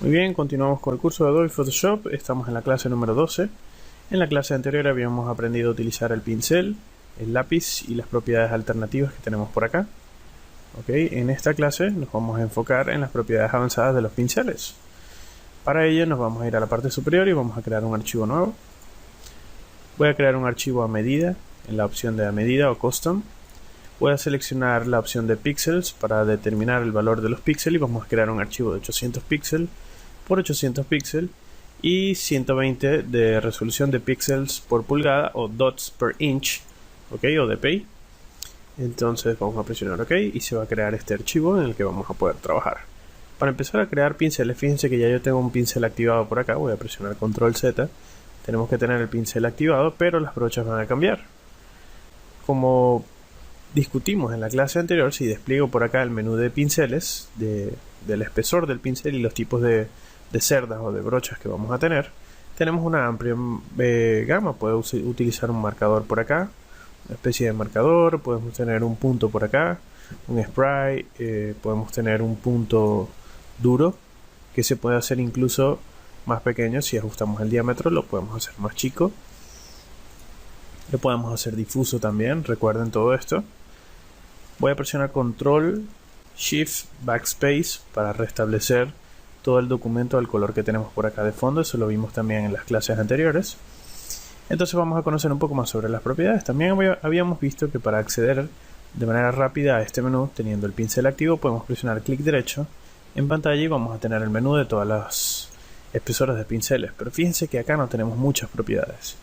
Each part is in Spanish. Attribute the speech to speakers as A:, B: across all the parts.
A: Muy bien, continuamos con el curso de Adobe Photoshop. Estamos en la clase número 12. En la clase anterior habíamos aprendido a utilizar el pincel, el lápiz y las propiedades alternativas que tenemos por acá. En esta clase nos vamos a enfocar en las propiedades avanzadas de los pinceles. Para ello nos vamos a ir a la parte superior y vamos a crear un archivo nuevo. Voy a crear un archivo a medida en la opción de a medida o custom. Voy a seleccionar la opción de píxeles para determinar el valor de los píxeles y vamos a crear un archivo de 800 píxeles por 800 píxeles y 120 de resolución de píxeles por pulgada o dots per inch, o dpi. Entonces vamos a presionar OK y se va a crear este archivo en el que vamos a poder trabajar. Para empezar a crear pinceles, fíjense que ya yo tengo un pincel activado por acá. Voy a presionar Control Z. Tenemos que tener el pincel activado, pero las brochas van a cambiar. Como discutimos en la clase anterior, si despliego por acá el menú de pinceles, del espesor del pincel y los tipos de cerdas o de brochas que vamos a tener, tenemos una amplia gama. Puedo utilizar un marcador por acá, una especie de marcador, podemos tener un punto por acá, un spray, podemos tener un punto duro que se puede hacer incluso más pequeño. Si ajustamos el diámetro lo podemos hacer más chico, lo podemos hacer difuso también. Recuerden todo esto. Voy a presionar Control Shift Backspace para restablecer todo el documento al color que tenemos por acá de fondo. Eso lo vimos también en las clases anteriores. Entonces vamos a conocer un poco más sobre las propiedades. También habíamos visto que para acceder de manera rápida a este menú, teniendo el pincel activo, podemos presionar clic derecho en pantalla y vamos a tener el menú de todas las espesoras de pinceles. Pero fíjense que acá no tenemos muchas propiedades.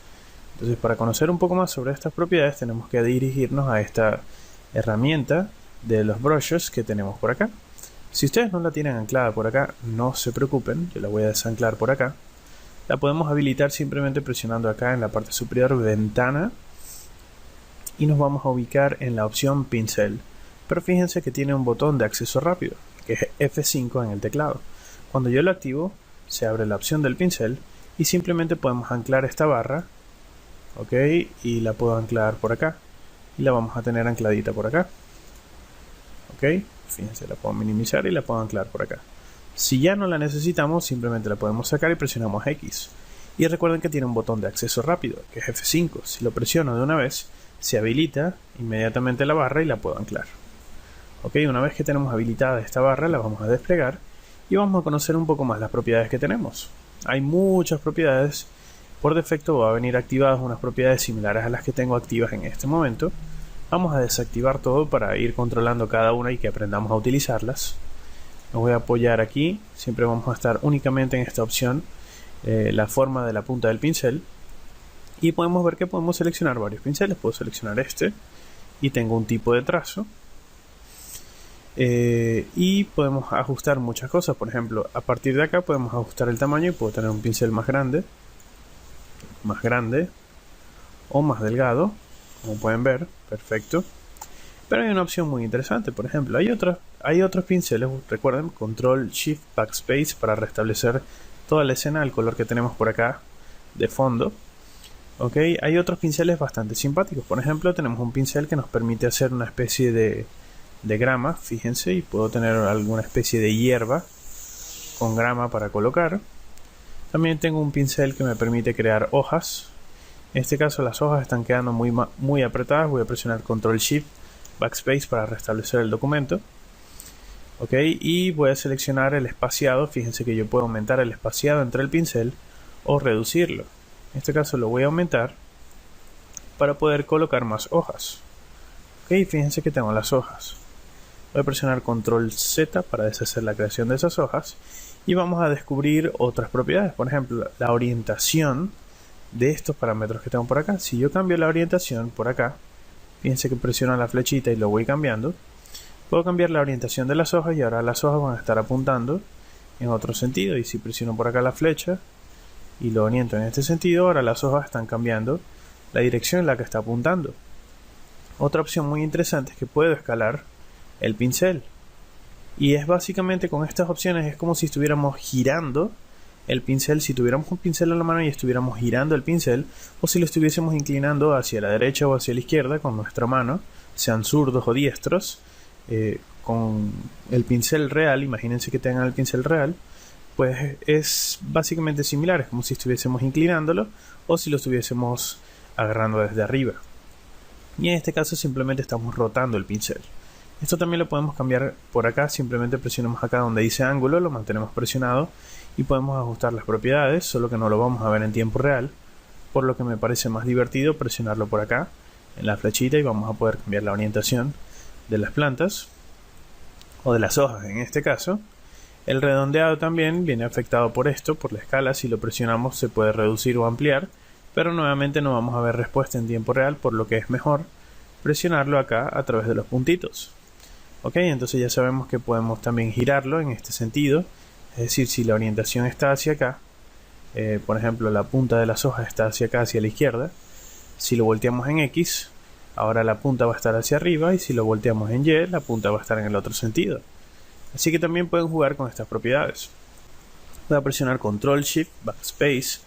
A: Entonces, para conocer un poco más sobre estas propiedades, tenemos que dirigirnos a esta herramienta de los brushes que tenemos por acá. Si ustedes no la tienen anclada por acá, no se preocupen, yo la voy a desanclar por acá. La podemos habilitar simplemente presionando acá en la parte superior ventana y nos vamos a ubicar en la opción pincel. Pero fíjense que tiene un botón de acceso rápido, que es F5 en el teclado. Cuando yo lo activo, se abre la opción del pincel y simplemente podemos anclar esta barra, y la puedo anclar por acá y la vamos a tener ancladita por acá. Fíjense, la puedo minimizar y la puedo anclar por acá. Si ya no la necesitamos, simplemente la podemos sacar y presionamos X. Y recuerden que tiene un botón de acceso rápido, que es F5. Si lo presiono de una vez, se habilita inmediatamente la barra y la puedo anclar. Una vez que tenemos habilitada esta barra, la vamos a desplegar y vamos a conocer un poco más las propiedades que tenemos. Hay muchas propiedades. Por defecto va a venir activadas unas propiedades similares a las que tengo activas en este momento. Vamos a desactivar todo para ir controlando cada una y que aprendamos a utilizarlas. Me voy a apoyar aquí. Siempre vamos a estar únicamente en esta opción, la forma de la punta del pincel. Y podemos ver que podemos seleccionar varios pinceles. Puedo seleccionar este y tengo un tipo de trazo. Y podemos ajustar muchas cosas. Por ejemplo, a partir de acá podemos ajustar el tamaño y puedo tener un pincel más grande o más delgado, como pueden ver. Perfecto. Pero hay una opción muy interesante. Por ejemplo, hay otros pinceles. Recuerden, Control Shift Backspace para restablecer toda la escena al color que tenemos por acá de fondo. Hay otros pinceles bastante simpáticos. Por ejemplo, tenemos un pincel que nos permite hacer una especie de grama, fíjense, y puedo tener alguna especie de hierba con grama para colocar. También tengo un pincel que me permite crear hojas. En este caso las hojas están quedando muy apretadas. Voy a presionar Control Shift Backspace para restablecer el documento. Y voy a seleccionar el espaciado. Fíjense que yo puedo aumentar el espaciado entre el pincel o reducirlo. En este caso lo voy a aumentar para poder colocar más hojas. Fíjense que tengo las hojas. Voy a presionar Control Z para deshacer la creación de esas hojas. Y vamos a descubrir otras propiedades. Por ejemplo, la orientación de estos parámetros que tengo por acá. Si yo cambio la orientación por acá, fíjense que presiono la flechita y lo voy cambiando. Puedo cambiar la orientación de las hojas y ahora las hojas van a estar apuntando en otro sentido. Y si presiono por acá la flecha y lo oriento en este sentido, ahora las hojas están cambiando la dirección en la que está apuntando. Otra opción muy interesante es que puedo escalar el pincel. Y es básicamente con estas opciones es como si estuviéramos girando el pincel. Si tuviéramos un pincel en la mano y estuviéramos girando el pincel, o si lo estuviésemos inclinando hacia la derecha o hacia la izquierda con nuestra mano, sean zurdos o diestros, con el pincel real. Imagínense que tengan el pincel real, pues es básicamente similar, es como si estuviésemos inclinándolo o si lo estuviésemos agarrando desde arriba. Y en este caso simplemente estamos rotando el pincel. Esto también lo podemos cambiar por acá, simplemente presionamos acá donde dice ángulo, lo mantenemos presionado y podemos ajustar las propiedades, solo que no lo vamos a ver en tiempo real, por lo que me parece más divertido presionarlo por acá en la flechita y vamos a poder cambiar la orientación de las plantas o de las hojas en este caso. El redondeado también viene afectado por esto, por la escala. Si lo presionamos se puede reducir o ampliar, pero nuevamente no vamos a ver respuesta en tiempo real, por lo que es mejor presionarlo acá a través de los puntitos. Ok, entonces ya sabemos que podemos también girarlo en este sentido, es decir, si la orientación está hacia acá, por ejemplo la punta de las hojas está hacia acá, hacia la izquierda, si lo volteamos en X, ahora la punta va a estar hacia arriba, y si lo volteamos en Y, la punta va a estar en el otro sentido. Así que también pueden jugar con estas propiedades. Voy a presionar Ctrl Shift Backspace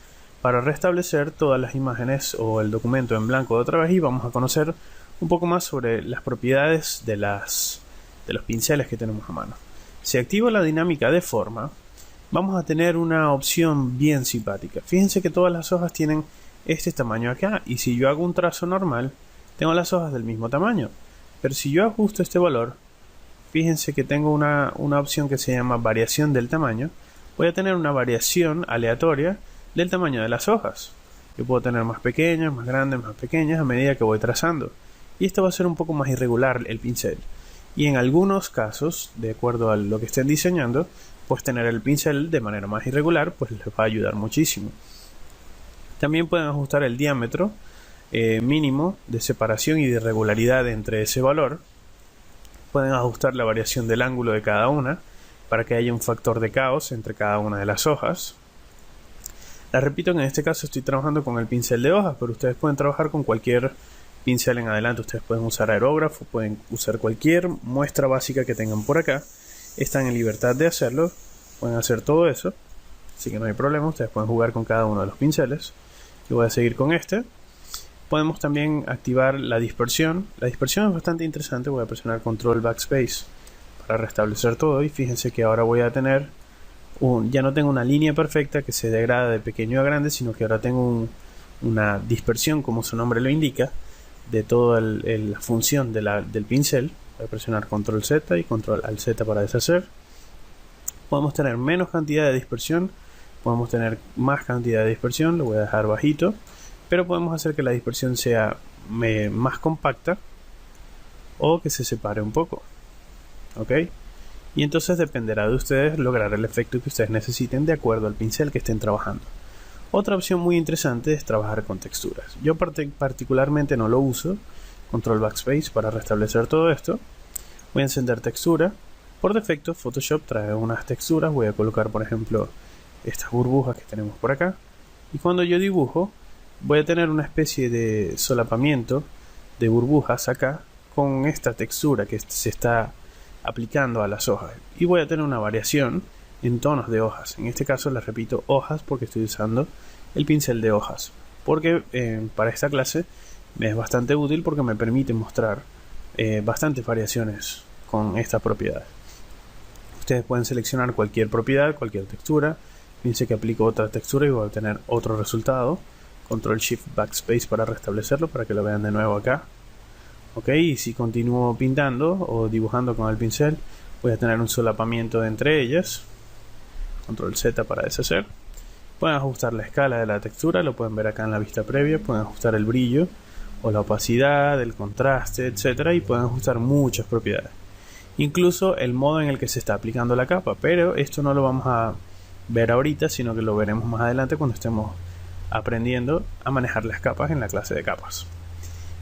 A: para restablecer todas las imágenes o el documento en blanco de otra vez, y vamos a conocer un poco más sobre las propiedades de los pinceles que tenemos a mano. Si activo la dinámica de forma, vamos a tener una opción bien simpática. Fíjense que todas las hojas tienen este tamaño acá, y si yo hago un trazo normal, tengo las hojas del mismo tamaño. Pero si yo ajusto este valor, fíjense que tengo una opción que se llama variación del tamaño. Voy a tener una variación aleatoria del tamaño de las hojas. Yo puedo tener más pequeñas, más grandes, más pequeñas a medida que voy trazando. Y esto va a ser un poco más irregular el pincel. Y en algunos casos, de acuerdo a lo que estén diseñando, pues tener el pincel de manera más irregular pues les va a ayudar muchísimo. También pueden ajustar el diámetro mínimo de separación y de irregularidad entre ese valor. Pueden ajustar la variación del ángulo de cada una para que haya un factor de caos entre cada una de las hojas. Les repito que en este caso estoy trabajando con el pincel de hojas, pero ustedes pueden trabajar con cualquier pincel en adelante. Ustedes pueden usar aerógrafo, pueden usar cualquier muestra básica que tengan por acá. Están en libertad de hacerlo, pueden hacer todo eso, así que no hay problema. Ustedes pueden jugar con cada uno de los pinceles. Yo voy a seguir con este. Podemos también activar la dispersión. La dispersión es bastante interesante. Voy a presionar Ctrl Backspace para restablecer todo, y fíjense que ahora voy a tener ya no tengo una línea perfecta que se degrada de pequeño a grande, sino que ahora tengo una dispersión, como su nombre lo indica, de toda la función del pincel. Voy a presionar Ctrl Z y Ctrl Alt Z para deshacer. Podemos tener menos cantidad de dispersión, podemos tener más cantidad de dispersión. Lo voy a dejar bajito, pero podemos hacer que la dispersión sea más compacta o que se separe un poco. Ok, y entonces dependerá de ustedes lograr el efecto que ustedes necesiten de acuerdo al pincel que estén trabajando. Otra opción muy interesante es trabajar con texturas. Yo particularmente no lo uso. Control Backspace para restablecer todo esto. Voy a encender textura. Por defecto Photoshop trae unas texturas. Voy a colocar por ejemplo estas burbujas que tenemos por acá. Y cuando yo dibujo voy a tener una especie de solapamiento de burbujas acá con esta textura que se está aplicando a las hojas. Y voy a tener una variación en tonos de hojas. En este caso les repito hojas porque estoy usando el pincel de hojas. Porque para esta clase me es bastante útil porque me permite mostrar bastantes variaciones con esta propiedad. Ustedes pueden seleccionar cualquier propiedad, cualquier textura. Fíjense que aplico otra textura y voy a obtener otro resultado. Control Shift Backspace para restablecerlo para que lo vean de nuevo acá. Ok, y si continúo pintando o dibujando con el pincel, voy a tener un solapamiento entre ellas. Control Z para deshacer. Pueden ajustar la escala de la textura, lo pueden ver acá en la vista previa. Pueden ajustar el brillo o la opacidad, el contraste, etcétera, y pueden ajustar muchas propiedades. Incluso el modo en el que se está aplicando la capa, pero esto no lo vamos a ver ahorita, sino que lo veremos más adelante cuando estemos aprendiendo a manejar las capas en la clase de capas.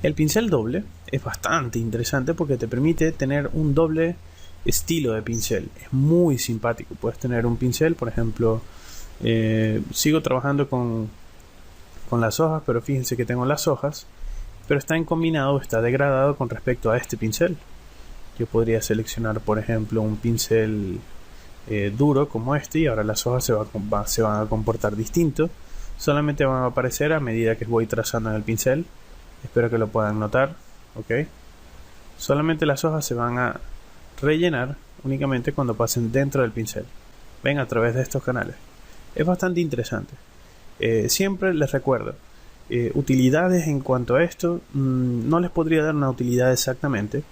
A: El pincel doble es bastante interesante porque te permite tener un doble estilo de pincel. Es muy simpático. Puedes tener un pincel, por ejemplo, sigo trabajando con las hojas, pero fíjense que tengo las hojas, pero está en combinado, está degradado con respecto a este pincel. Yo podría seleccionar, por ejemplo, un pincel duro como este, y ahora las hojas se van a comportar distinto. Solamente van a aparecer a medida que voy trazando en el pincel. Espero que lo puedan notar. Ok, solamente las hojas se van a rellenar únicamente cuando pasen dentro del pincel. ven a través de estos canales. Es bastante interesante. Siempre les recuerdo, utilidades en cuanto a esto, no les podría dar una utilidad exactamente.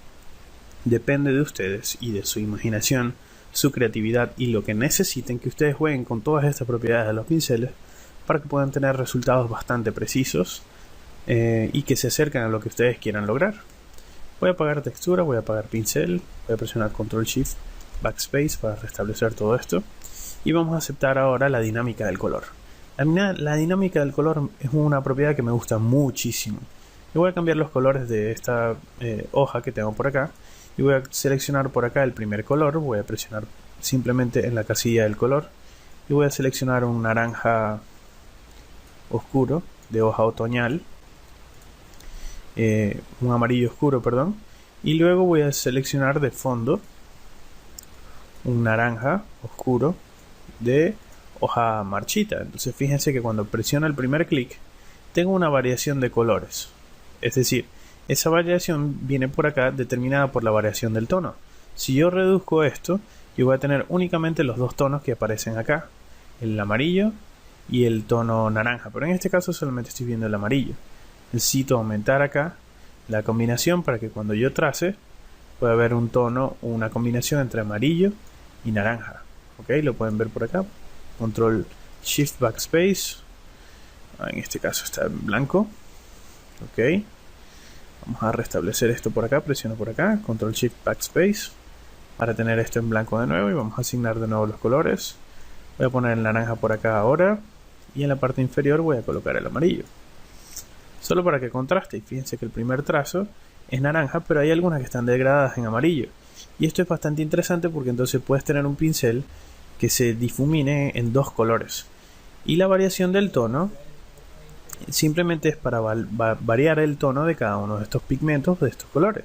A: Depende de ustedes y de su imaginación, su creatividad y lo que necesiten que ustedes jueguen con todas estas propiedades de los pinceles para que puedan tener resultados bastante precisos y que se acerquen a lo que ustedes quieran lograr. Voy a apagar textura, voy a apagar pincel, voy a presionar Ctrl Shift Backspace para restablecer todo esto y vamos a aceptar ahora la dinámica del color. La dinámica del color es una propiedad que me gusta muchísimo. Yo voy a cambiar los colores de esta hoja que tengo por acá y voy a seleccionar por acá el primer color. Voy a presionar simplemente en la casilla del color y voy a seleccionar un naranja oscuro de hoja otoñal, un amarillo oscuro, perdón, y luego voy a seleccionar de fondo un naranja oscuro de hoja marchita. Entonces fíjense que cuando presiono el primer clic tengo una variación de colores, es decir, esa variación viene por acá determinada por la variación del tono. Si yo reduzco esto, yo voy a tener únicamente los dos tonos que aparecen acá, el amarillo y el tono naranja, pero en este caso solamente estoy viendo el amarillo. Necesito aumentar acá la combinación para que cuando yo trace pueda haber un tono, una combinación entre amarillo y naranja. Ok, lo pueden ver por acá. Control Shift Backspace. En este caso está en blanco. Ok, vamos a restablecer esto por acá. Presiono por acá, Control Shift Backspace para tener esto en blanco de nuevo y vamos a asignar de nuevo los colores. Voy a poner el naranja por acá ahora y en la parte inferior voy a colocar el amarillo, solo para que contraste. Y fíjense que el primer trazo es naranja, pero hay algunas que están degradadas en amarillo. Y esto es bastante interesante porque entonces puedes tener un pincel que se difumine en dos colores. Y la variación del tono simplemente es para variar el tono de cada uno de estos pigmentos de estos colores.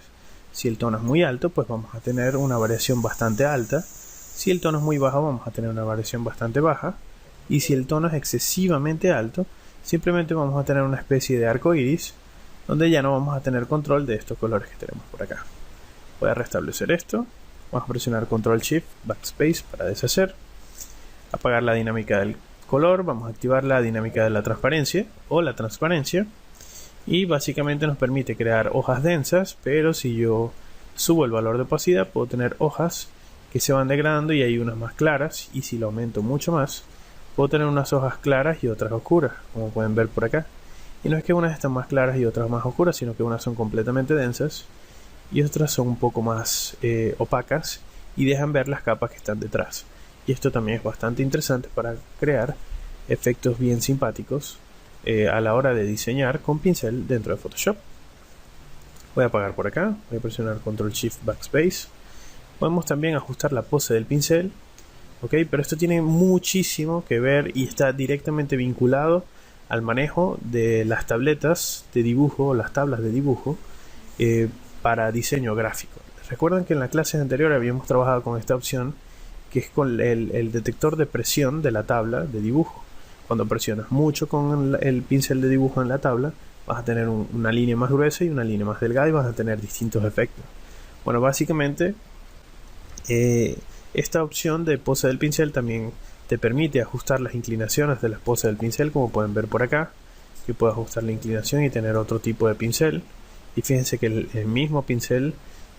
A: Si el tono es muy alto, pues vamos a tener una variación bastante alta. Si el tono es muy bajo, vamos a tener una variación bastante baja. Y si el tono es excesivamente alto, simplemente vamos a tener una especie de arco iris donde ya no vamos a tener control de estos colores que tenemos por acá. Voy a restablecer esto. Vamos a presionar Ctrl Shift Backspace para deshacer. Apagar la dinámica del color. Vamos a activar la dinámica de la transparencia o la transparencia. Y básicamente nos permite crear hojas densas, pero si yo subo el valor de opacidad puedo tener hojas que se van degradando y hay unas más claras, y si lo aumento mucho más puedo tener unas hojas claras y otras oscuras, como pueden ver por acá. Y no es que unas están más claras y otras más oscuras, sino que unas son completamente densas y otras son un poco más opacas y dejan ver las capas que están detrás. Y esto también es bastante interesante para crear efectos bien simpáticos a la hora de diseñar con pincel dentro de Photoshop. Voy a apagar por acá, voy a presionar Ctrl Shift Backspace. Podemos también ajustar la pose del pincel, ok, pero esto tiene muchísimo que ver y está directamente vinculado al manejo de las tabletas de dibujo o las tablas de dibujo para diseño gráfico. Recuerden que en la clase anterior habíamos trabajado con esta opción, que es con el detector de presión de la tabla de dibujo. Cuando presionas mucho con el pincel de dibujo en la tabla, vas a tener una línea más gruesa y una línea más delgada y vas a tener distintos efectos. Bueno, básicamente esta opción de pose del pincel también te permite ajustar las inclinaciones de las poses del pincel, como pueden ver por acá. Yo puedo ajustar la inclinación y tener otro tipo de pincel. Y fíjense que el mismo pincel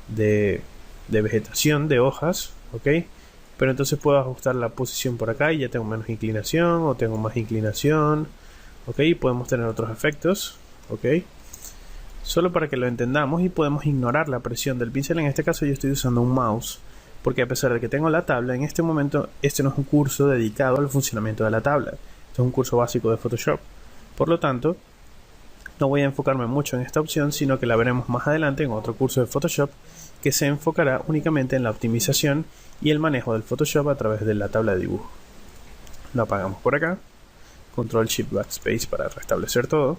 A: de vegetación, de hojas, ok, pero entonces puedo ajustar la posición por acá y ya tengo menos inclinación o tengo más inclinación, ok, podemos tener otros efectos, ok, solo para que lo entendamos. Y podemos ignorar la presión del pincel. En este caso yo estoy usando un mouse, porque a pesar de que tengo la tabla, en este momento este no es un curso dedicado al funcionamiento de la tabla, este es un curso básico de Photoshop. Por lo tanto, no voy a enfocarme mucho en esta opción, sino que la veremos más adelante en otro curso de Photoshop que se enfocará únicamente en la optimización y el manejo del Photoshop a través de la tabla de dibujo. Lo apagamos por acá, Ctrl Shift Backspace para restablecer todo,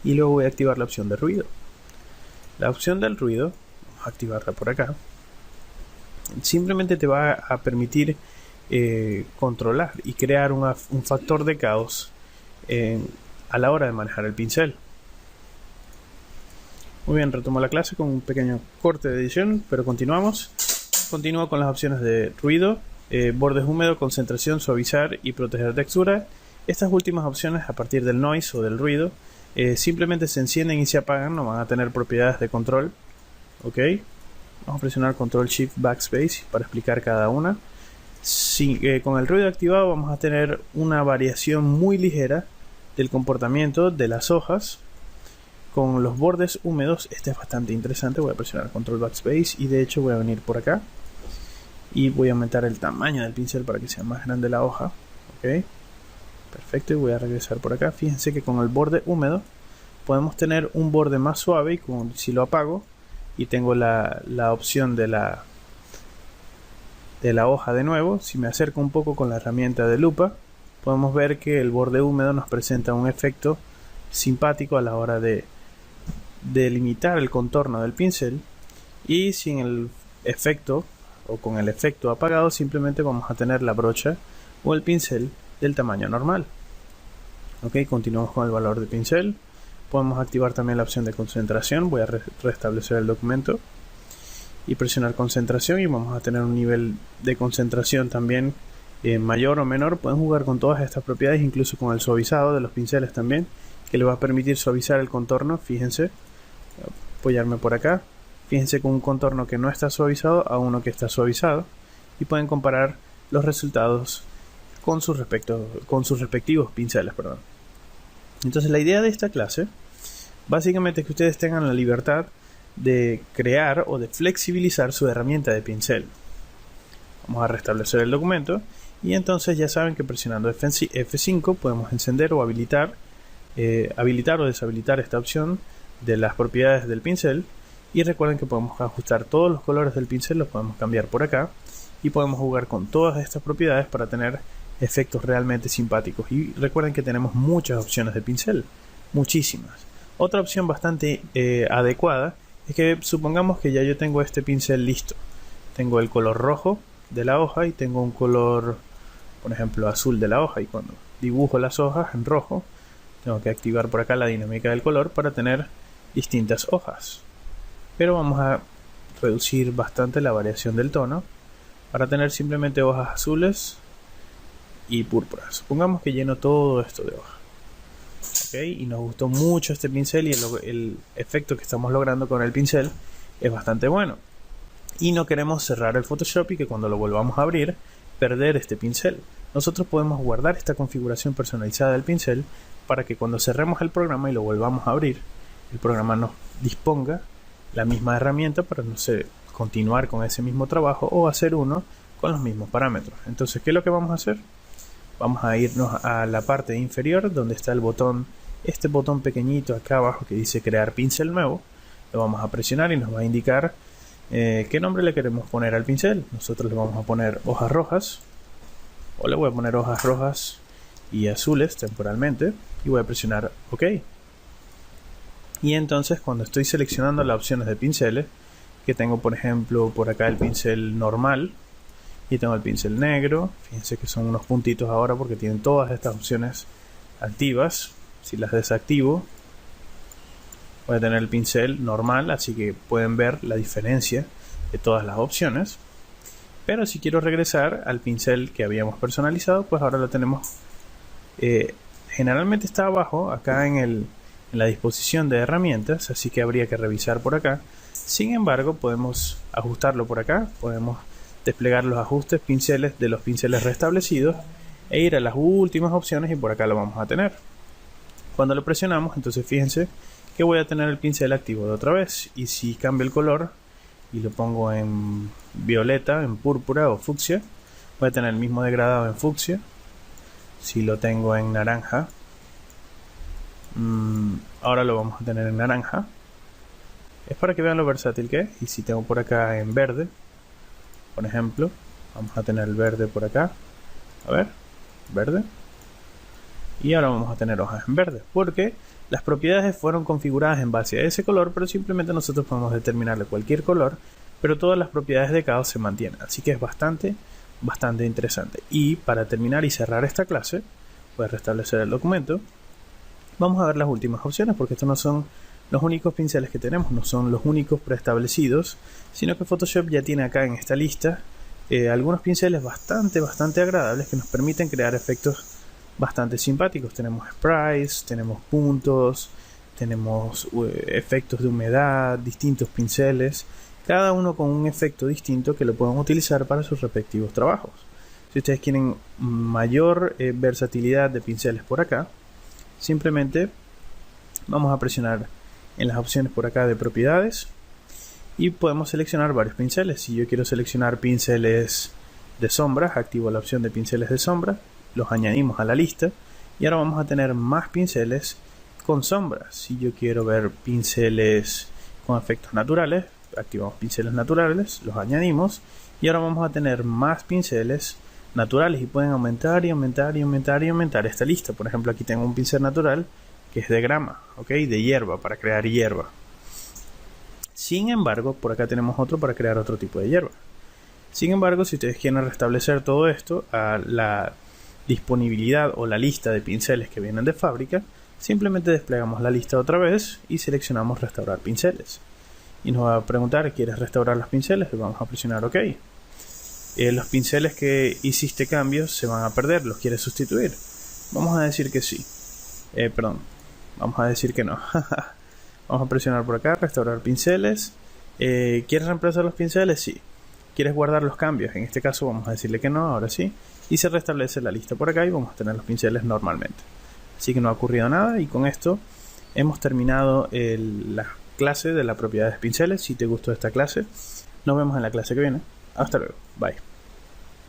A: y luego voy a activar la opción de ruido. La opción del ruido, vamos a activarla por acá, simplemente te va a permitir controlar y crear un factor de caos a la hora de manejar el pincel. Muy bien, retomo la clase con un pequeño corte de edición, pero continuamos. Continúo con las opciones de ruido, bordes húmedos, concentración, suavizar y proteger textura. Estas últimas opciones, a partir del noise o del ruido, simplemente se encienden y se apagan, no van a tener propiedades de control. Ok, vamos a presionar Control Shift Backspace para explicar cada una. Con el ruido activado vamos a tener una variación muy ligera del comportamiento de las hojas. Con los bordes húmedos, este es bastante interesante. Voy a presionar Control Backspace y de hecho voy a venir por acá y voy a aumentar el tamaño del pincel para que sea más grande la hoja. Ok, perfecto, y voy a regresar por acá. Fíjense que con el borde húmedo podemos tener un borde más suave, y si lo apago y tengo la opción de la hoja de nuevo, si me acerco un poco con la herramienta de lupa, podemos ver que el borde húmedo nos presenta un efecto simpático a la hora de delimitar el contorno del pincel, y sin el efecto o con el efecto apagado simplemente vamos a tener la brocha o el pincel del tamaño normal. Ok, continuamos con el valor de pincel. Podemos activar también la opción de concentración. Voy a restablecer el documento y presionar concentración, y vamos a tener un nivel de concentración también mayor o menor. Pueden jugar con todas estas propiedades, incluso con el suavizado de los pinceles también, que le va a permitir suavizar el contorno. Fíjense, apoyarme por acá. Fíjense con un contorno que no está suavizado a uno que está suavizado, y pueden comparar los resultados con sus respectivos pinceles. Entonces la idea de esta clase básicamente es que ustedes tengan la libertad de crear o de flexibilizar su herramienta de pincel. Vamos a restablecer el documento, y entonces ya saben que presionando F5 podemos encender o habilitar o deshabilitar esta opción de las propiedades del pincel. Y recuerden que podemos ajustar todos los colores del pincel, los podemos cambiar por acá, y podemos jugar con todas estas propiedades para tener efectos realmente simpáticos. Y recuerden que tenemos muchas opciones de pincel, muchísimas. Otra opción bastante adecuada es que supongamos que ya yo tengo este pincel listo. Tengo el color rojo de la hoja y tengo un color, por ejemplo, azul de la hoja, y cuando dibujo las hojas en rojo tengo que activar por acá la dinámica del color para tener distintas hojas. Pero vamos a reducir bastante la variación del tono para tener simplemente hojas azules y púrpuras. Supongamos que lleno todo esto de hoja. Okay, y nos gustó mucho este pincel, y el efecto que estamos logrando con el pincel es bastante bueno. Y no queremos cerrar el Photoshop y que cuando lo volvamos a abrir perder este pincel. Nosotros podemos guardar esta configuración personalizada del pincel para que cuando cerremos el programa y lo volvamos a abrir, el programa nos disponga la misma herramienta para, no sé, continuar con ese mismo trabajo o hacer uno con los mismos parámetros. Entonces, ¿qué es lo que vamos a hacer? Vamos a irnos a la parte inferior donde está el botón, este botón pequeñito acá abajo que dice crear pincel nuevo. Lo vamos a presionar y nos va a indicar qué nombre le queremos poner al pincel. Nosotros le vamos a poner hojas rojas, o le voy a poner hojas rojas y azules temporalmente, y voy a presionar OK. Y entonces cuando estoy seleccionando las opciones de pinceles, que tengo por ejemplo por acá el pincel normal y tengo el pincel negro, fíjense que son unos puntitos ahora porque tienen todas estas opciones activas. Si las desactivo voy a tener el pincel normal, así que pueden ver la diferencia de todas las opciones. Pero si quiero regresar al pincel que habíamos personalizado, pues ahora lo tenemos, generalmente está abajo acá en la disposición de herramientas, así que habría que revisar por acá. Sin embargo, podemos ajustarlo por acá, podemos desplegar los ajustes pinceles de los pinceles restablecidos e ir a las últimas opciones, y por acá lo vamos a tener. Cuando lo presionamos, entonces fíjense que voy a tener el pincel activo de otra vez, y si cambio el color y lo pongo en violeta, en púrpura o fucsia, voy a tener el mismo degradado en fucsia. Si lo tengo en naranja, ahora lo vamos a tener en naranja. Es para que vean lo versátil que es. Y si tengo por acá en verde, por ejemplo, vamos a tener el verde por acá. A ver, verde. Y ahora vamos a tener hojas en verde, porque las propiedades fueron configuradas en base a ese color, pero simplemente nosotros podemos determinarle cualquier color, pero todas las propiedades de cada se mantienen. Así que es bastante interesante. Y para terminar y cerrar esta clase, voy a restablecer el documento. Vamos a ver las últimas opciones, porque estos no son los únicos pinceles que tenemos, no son los únicos preestablecidos, sino que Photoshop ya tiene acá en esta lista algunos pinceles bastante agradables que nos permiten crear efectos bastante simpáticos. Tenemos sprites, tenemos puntos, tenemos efectos de humedad, distintos pinceles, cada uno con un efecto distinto que lo pueden utilizar para sus respectivos trabajos. Si ustedes quieren mayor versatilidad de pinceles por acá, simplemente vamos a presionar en las opciones por acá de propiedades y podemos seleccionar varios pinceles. Si yo quiero seleccionar pinceles de sombras, activo la opción de pinceles de sombra, los añadimos a la lista y ahora vamos a tener más pinceles con sombras. Si yo quiero ver pinceles con efectos naturales, activamos pinceles naturales, los añadimos y ahora vamos a tener más pinceles naturales y pueden aumentar y aumentar y aumentar y aumentar esta lista. Por ejemplo, aquí tengo un pincel natural que es de grama, de hierba, para crear hierba. Sin embargo, por acá tenemos otro para crear otro tipo de hierba. Sin embargo, si ustedes quieren restablecer todo esto a la disponibilidad o la lista de pinceles que vienen de fábrica, simplemente desplegamos la lista otra vez y seleccionamos restaurar pinceles. Y nos va a preguntar, ¿quieres restaurar los pinceles? Y vamos a presionar OK. Los pinceles que hiciste cambios se van a perder, ¿los quieres sustituir? Vamos a decir que sí. Vamos a decir que no. Vamos a presionar por acá, restaurar pinceles. ¿Quieres reemplazar los pinceles? Sí. ¿Quieres guardar los cambios? En este caso vamos a decirle que no, ahora sí. Y se restablece la lista por acá y vamos a tener los pinceles normalmente. Así que no ha ocurrido nada y con esto hemos terminado la clase de la propiedad de pinceles. Si te gustó esta clase, nos vemos en la clase que viene. Hasta luego. Bye.